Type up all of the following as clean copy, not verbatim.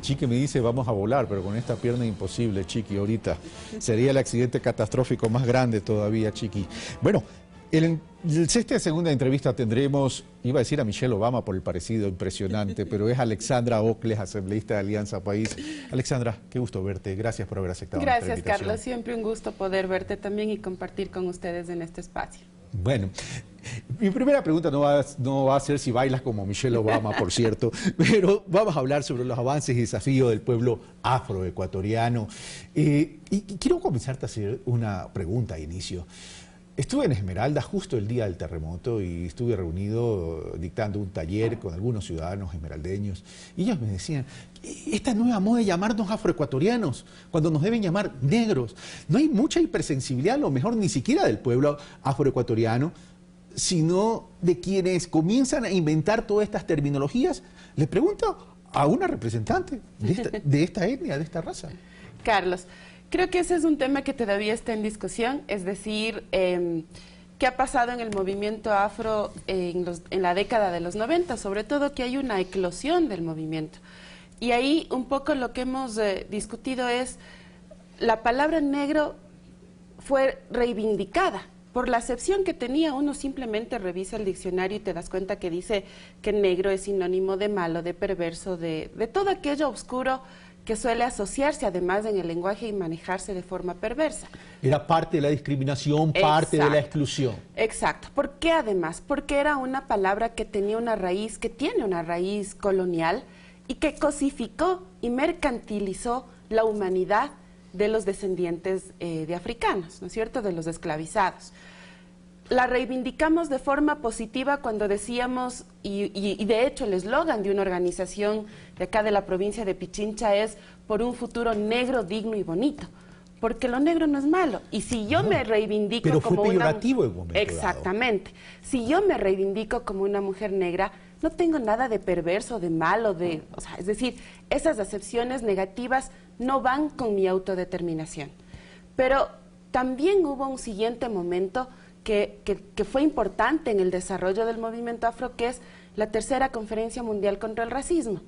Chiqui me dice vamos a volar, pero con esta pierna imposible, Chiqui, ahorita. Sería el accidente catastrófico más grande todavía, Chiqui. Bueno, en esta segunda entrevista tendremos, iba a decir a Michelle Obama por el parecido impresionante, pero es Alexandra Ocles, asambleísta de Alianza País. Alexandra, qué gusto verte, gracias por haber aceptado nuestra invitación. Gracias, Carlos, siempre un gusto poder verte también y compartir con ustedes en este espacio. Bueno, mi primera pregunta no va a ser si bailas como Michelle Obama, por cierto, pero vamos a hablar sobre los avances y desafíos del pueblo afroecuatoriano. Y quiero comenzarte a hacer una pregunta a inicio. Estuve en Esmeralda justo el día del terremoto y estuve reunido dictando un taller con algunos ciudadanos esmeraldeños y ellos me decían, esta nueva moda de llamarnos afroecuatorianos, cuando nos deben llamar negros, no hay mucha hipersensibilidad, a lo mejor ni siquiera del pueblo afroecuatoriano, sino de quienes comienzan a inventar todas estas terminologías. Le pregunto a una representante de esta etnia, de esta raza. Carlos, creo que ese es un tema que todavía está en discusión, es decir, qué ha pasado en el movimiento afro en la década de los 90, sobre todo que hay una eclosión del movimiento. Y ahí un poco lo que hemos discutido es, la palabra negro fue reivindicada. Por la acepción que tenía, uno simplemente revisa el diccionario y te das cuenta que dice que negro es sinónimo de malo, de perverso, de todo aquello oscuro que suele asociarse además en el lenguaje y manejarse de forma perversa. Era parte de la discriminación, parte de la exclusión. Exacto. ¿Por qué además? Porque era una palabra que tenía una raíz, que tiene una raíz colonial y que cosificó y mercantilizó la humanidad de los descendientes de africanos, ¿no es cierto?, de los esclavizados. La reivindicamos de forma positiva cuando decíamos, y de hecho el eslogan de una organización de acá de la provincia de Pichincha es por un futuro negro, digno y bonito, porque lo negro no es malo. Y si yo me reivindico pero como fue peyorativo en un momento exactamente, si yo me reivindico como una mujer negra, no tengo nada de perverso, de malo, o sea, es decir, esas acepciones negativas no van con mi autodeterminación. Pero también hubo un siguiente momento que fue importante en el desarrollo del movimiento afro, que es la tercera Conferencia Mundial contra el Racismo,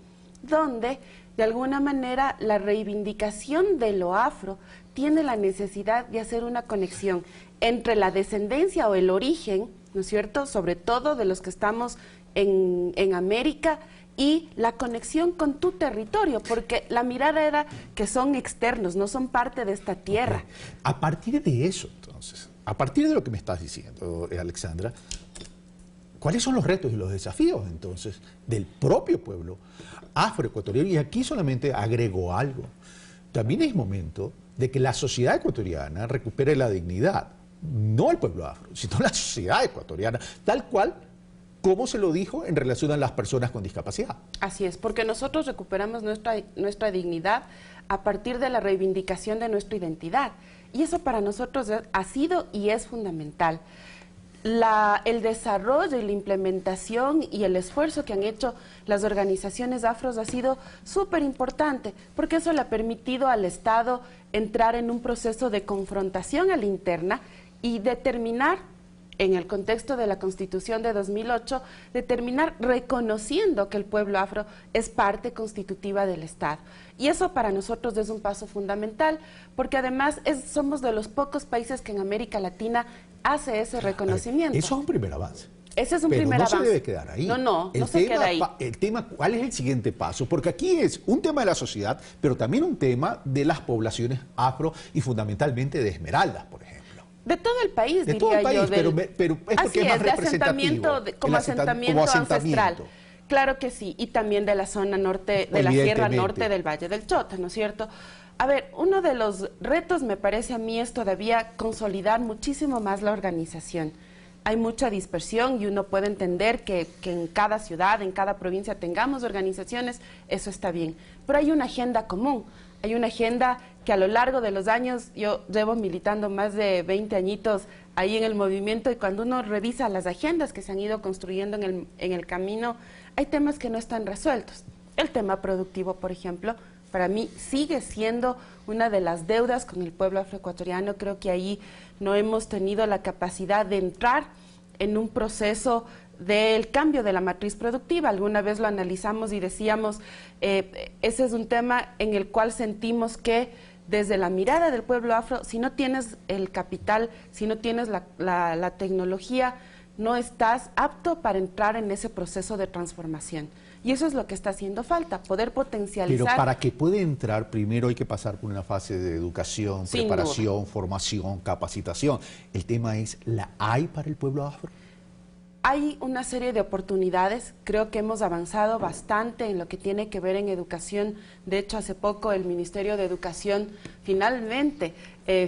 donde de alguna manera la reivindicación de lo afro tiene la necesidad de hacer una conexión entre la descendencia o el origen, ¿no es cierto?, sobre todo de los que estamos en América, y la conexión con tu territorio, porque la mirada era que son externos, no son parte de esta tierra. Okay. A partir de eso, entonces, a partir de lo que me estás diciendo, Alexandra, ¿cuáles son los retos y los desafíos, entonces, del propio pueblo afroecuatoriano? Y aquí solamente agrego algo. También es momento de que la sociedad ecuatoriana recupere la dignidad, no el pueblo afro, sino la sociedad ecuatoriana, tal cual como se lo dijo en relación a las personas con discapacidad. Así es, porque nosotros recuperamos nuestra dignidad a partir de la reivindicación de nuestra identidad. Y eso para nosotros ha sido y es fundamental. El desarrollo y la implementación y el esfuerzo que han hecho las organizaciones afros ha sido súper importante, porque eso le ha permitido al Estado entrar en un proceso de confrontación a la interna y determinar, en el contexto de la Constitución de 2008, determinar reconociendo que el pueblo afro es parte constitutiva del Estado. Y eso para nosotros es un paso fundamental, porque además somos de los pocos países que en América Latina hace ese reconocimiento. Eso es un primer avance. Ese es un primer avance. Pero no se debe quedar ahí. No se queda ahí. El tema, ¿cuál es el siguiente paso? Porque aquí es un tema de la sociedad, pero también un tema de las poblaciones afro y fundamentalmente de Esmeraldas, por ejemplo. De todo el país, de diría todo el país, yo. pero es porque es más representativo. Como asentamiento ancestral. Claro que sí, y también de la zona norte, de la Sierra Norte del Valle del Chota, ¿no es cierto? A ver, uno de los retos, me parece a mí, es todavía consolidar muchísimo más la organización. Hay mucha dispersión y uno puede entender que en cada ciudad, en cada provincia tengamos organizaciones, eso está bien. Pero hay una agenda común, hay una agenda que a lo largo de los años, yo llevo militando más de 20 añitos ahí en el movimiento, y cuando uno revisa las agendas que se han ido construyendo en el camino, hay temas que no están resueltos. El tema productivo, por ejemplo, para mí sigue siendo una de las deudas con el pueblo afroecuatoriano. Creo que ahí no hemos tenido la capacidad de entrar en un proceso del cambio de la matriz productiva. Alguna vez lo analizamos y decíamos, ese es un tema en el cual sentimos que desde la mirada del pueblo afro, si no tienes el capital, si no tienes la tecnología, no estás apto para entrar en ese proceso de transformación. Y eso es lo que está haciendo falta, poder potencializar. Pero para que pueda entrar, primero hay que pasar por una fase de educación, preparación, formación, capacitación. El tema es, ¿la hay para el pueblo afro? Hay una serie de oportunidades, creo que hemos avanzado bastante en lo que tiene que ver en educación. De hecho, hace poco el Ministerio de Educación finalmente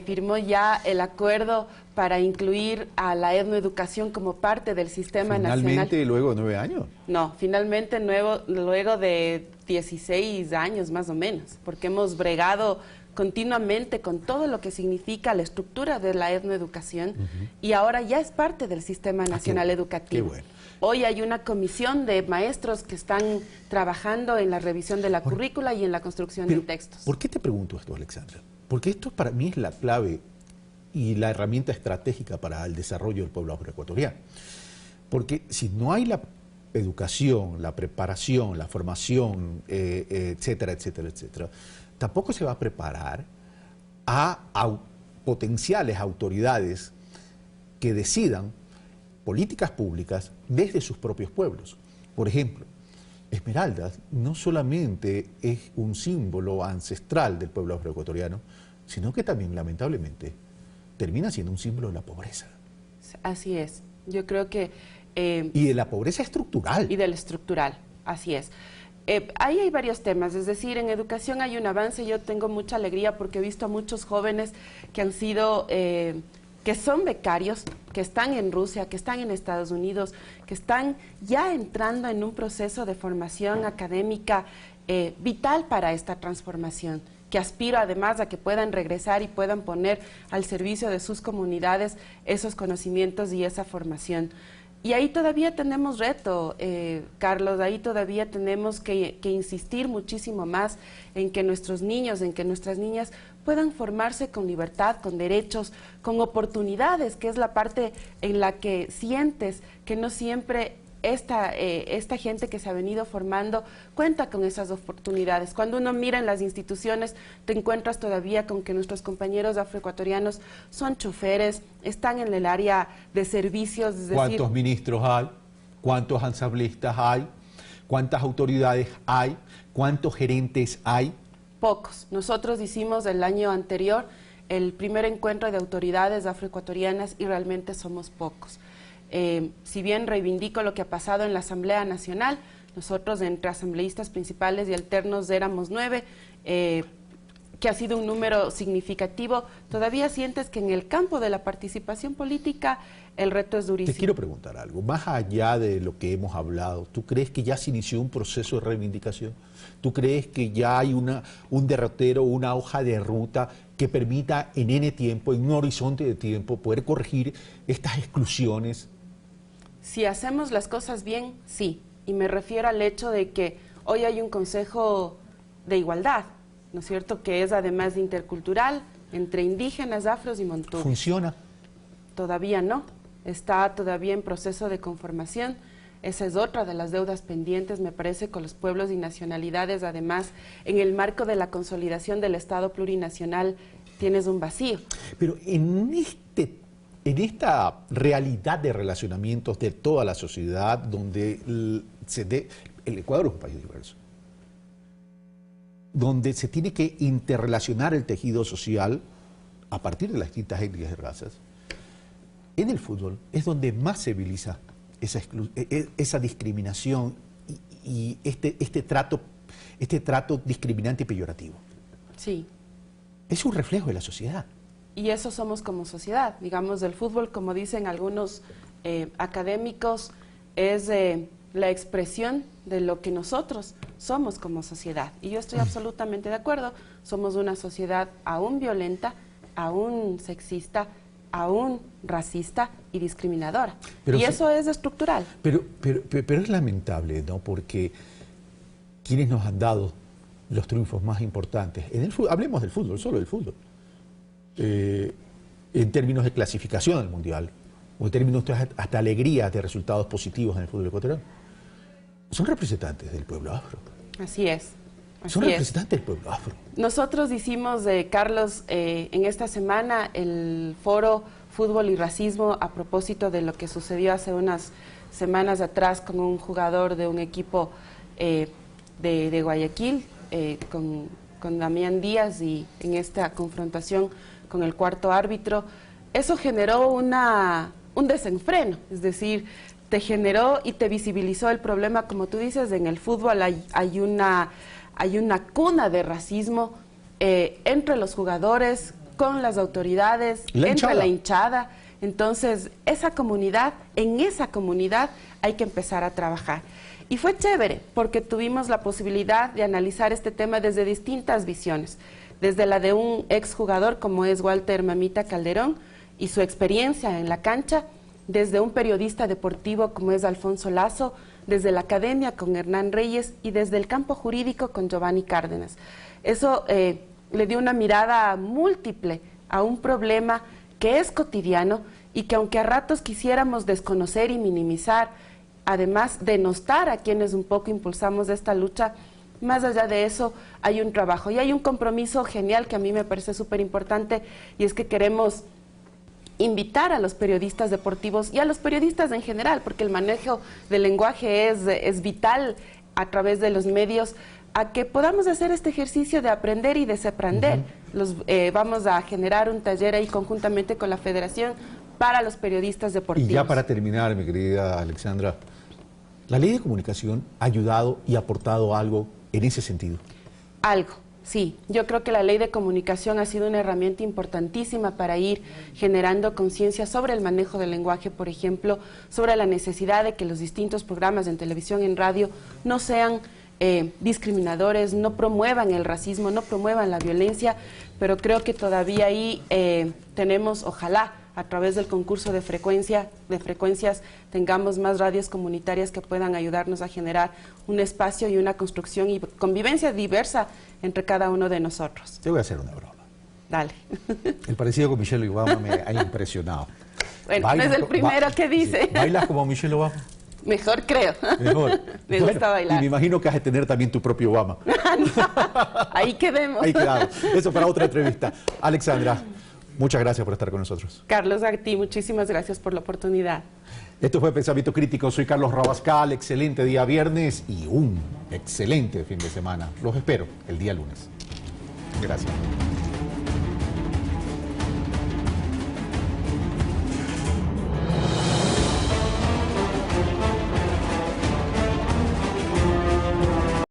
firmó ya el acuerdo para incluir a la etnoeducación como parte del sistema nacional. ¿Finalmente luego de 9 años? No, finalmente luego de 16 años más o menos, porque hemos bregado continuamente con todo lo que significa la estructura de la etnoeducación y ahora ya es parte del Sistema Nacional Educativo. Qué bueno. Hoy hay una comisión de maestros que están trabajando en la revisión de la currícula y en la construcción de textos. ¿Por qué te pregunto esto, Alexandra? Porque esto para mí es la clave y la herramienta estratégica para el desarrollo del pueblo afroecuatoriano. Porque si no hay la educación, la preparación, la formación, etcétera, etcétera, etcétera, tampoco se va a preparar a potenciales autoridades que decidan políticas públicas desde sus propios pueblos. Por ejemplo, Esmeraldas no solamente es un símbolo ancestral del pueblo afroecuatoriano, sino que también, lamentablemente, termina siendo un símbolo de la pobreza. Así es. Yo creo que... y de la pobreza estructural. Y de la estructural, así es. Ahí hay varios temas, es decir, en educación hay un avance. Yo tengo mucha alegría porque he visto a muchos jóvenes que han sido, que son becarios, que están en Rusia, que están en Estados Unidos, que están ya entrando en un proceso de formación académica vital para esta transformación, que aspiro además a que puedan regresar y puedan poner al servicio de sus comunidades esos conocimientos y esa formación. Y ahí todavía tenemos reto, Carlos, ahí todavía tenemos que insistir muchísimo más en que nuestros niños, en que nuestras niñas puedan formarse con libertad, con derechos, con oportunidades, que es la parte en la que sientes que no siempre esta gente que se ha venido formando cuenta con esas oportunidades. Cuando uno mira en las instituciones, te encuentras todavía con que nuestros compañeros afroecuatorianos son choferes, están en el área de servicios. Es decir, ¿cuántos ministros hay? ¿Cuántos asambleístas hay? ¿Cuántas autoridades hay? ¿Cuántos gerentes hay? Pocos. Nosotros hicimos el año anterior el primer encuentro de autoridades afroecuatorianas y realmente somos pocos. Si bien reivindico lo que ha pasado en la Asamblea Nacional, nosotros entre asambleístas principales y alternos éramos 9, que ha sido un número significativo. ¿Todavía sientes que en el campo de la participación política el reto es durísimo? Te quiero preguntar algo, más allá de lo que hemos hablado, ¿tú crees que ya se inició un proceso de reivindicación? ¿Tú crees que ya hay un derrotero, una hoja de ruta que permita en N tiempo, en un horizonte de tiempo, poder corregir estas exclusiones? Si hacemos las cosas bien, sí. Y me refiero al hecho de que hoy hay un Consejo de Igualdad, ¿no es cierto?, que es además intercultural, entre indígenas, afros y montúes. ¿Funciona? Todavía no. Está todavía en proceso de conformación. Esa es otra de las deudas pendientes, me parece, con los pueblos y nacionalidades. Además, en el marco de la consolidación del Estado plurinacional, tienes un vacío. Pero en esta realidad de relacionamientos de toda la sociedad, donde el Ecuador es un país diverso, donde se tiene que interrelacionar el tejido social a partir de las distintas etnias y razas, en el fútbol es donde más se civiliza esa discriminación y este trato discriminante y peyorativo. Sí. Es un reflejo de la sociedad. Y eso somos como sociedad. Digamos, el fútbol, como dicen algunos académicos, es la expresión de lo que nosotros somos como sociedad. Y yo estoy absolutamente de acuerdo. Somos una sociedad aún violenta, aún sexista, aún racista y discriminadora. Y eso es estructural. Pero es lamentable, ¿no? Porque quienes nos han dado los triunfos más importantes en el fútbol, hablemos del fútbol, solo del fútbol, en términos de clasificación al Mundial, o en términos hasta alegría de resultados positivos en el fútbol ecuatoriano, son representantes del pueblo afro. Así es. Son representantes del pueblo afro. Nosotros hicimos, Carlos, en esta semana el foro Fútbol y Racismo a propósito de lo que sucedió hace unas semanas atrás con un jugador de un equipo de Guayaquil, con Damián Díaz, y en esta confrontación con el cuarto árbitro. Eso generó un desenfreno, es decir, te generó y te visibilizó el problema. Como tú dices, en el fútbol hay una cuna de racismo entre los jugadores, con las autoridades, entre la hinchada. Entonces, en esa comunidad hay que empezar a trabajar. Y fue chévere, porque tuvimos la posibilidad de analizar este tema desde distintas visiones. Desde la de un exjugador como es Walter Mamita Calderón y su experiencia en la cancha, desde un periodista deportivo como es Alfonso Lazo, desde la academia con Hernán Reyes y desde el campo jurídico con Giovanni Cárdenas. Eso le dio una mirada múltiple a un problema que es cotidiano y que, aunque a ratos quisiéramos desconocer y minimizar, además denostar a quienes un poco impulsamos esta lucha, más allá de eso hay un trabajo y hay un compromiso genial que a mí me parece súper importante, y es que queremos invitar a los periodistas deportivos y a los periodistas en general, porque el manejo del lenguaje es vital a través de los medios, a que podamos hacer este ejercicio de aprender y desaprender. Vamos a generar un taller ahí conjuntamente con la Federación para los periodistas deportivos. Y ya para terminar, mi querida Alexandra, ¿la ley de comunicación ha ayudado y aportado algo en ese sentido? Algo. Sí, yo creo que la ley de comunicación ha sido una herramienta importantísima para ir generando conciencia sobre el manejo del lenguaje, por ejemplo, sobre la necesidad de que los distintos programas en televisión y en radio no sean discriminadores, no promuevan el racismo, no promuevan la violencia, pero creo que todavía ahí tenemos, ojalá, a través del concurso de frecuencias, tengamos más radios comunitarias que puedan ayudarnos a generar un espacio y una construcción y convivencia diversa entre cada uno de nosotros. Te voy a hacer una broma. Dale. El parecido con Michelle Obama me ha impresionado. Bueno, no es el primero que dice. ¿Bailas como Michelle Obama? Mejor, creo. Mejor. Me gusta bailar. Y me imagino que has de tener también tu propio Obama. Ahí quedemos. Ahí quedamos. Eso para otra entrevista. Alexandra, muchas gracias por estar con nosotros. Carlos, a ti, muchísimas gracias por la oportunidad. Esto fue Pensamiento Crítico. Soy Carlos Rabascal. Excelente día viernes y un excelente fin de semana. Los espero el día lunes. Gracias.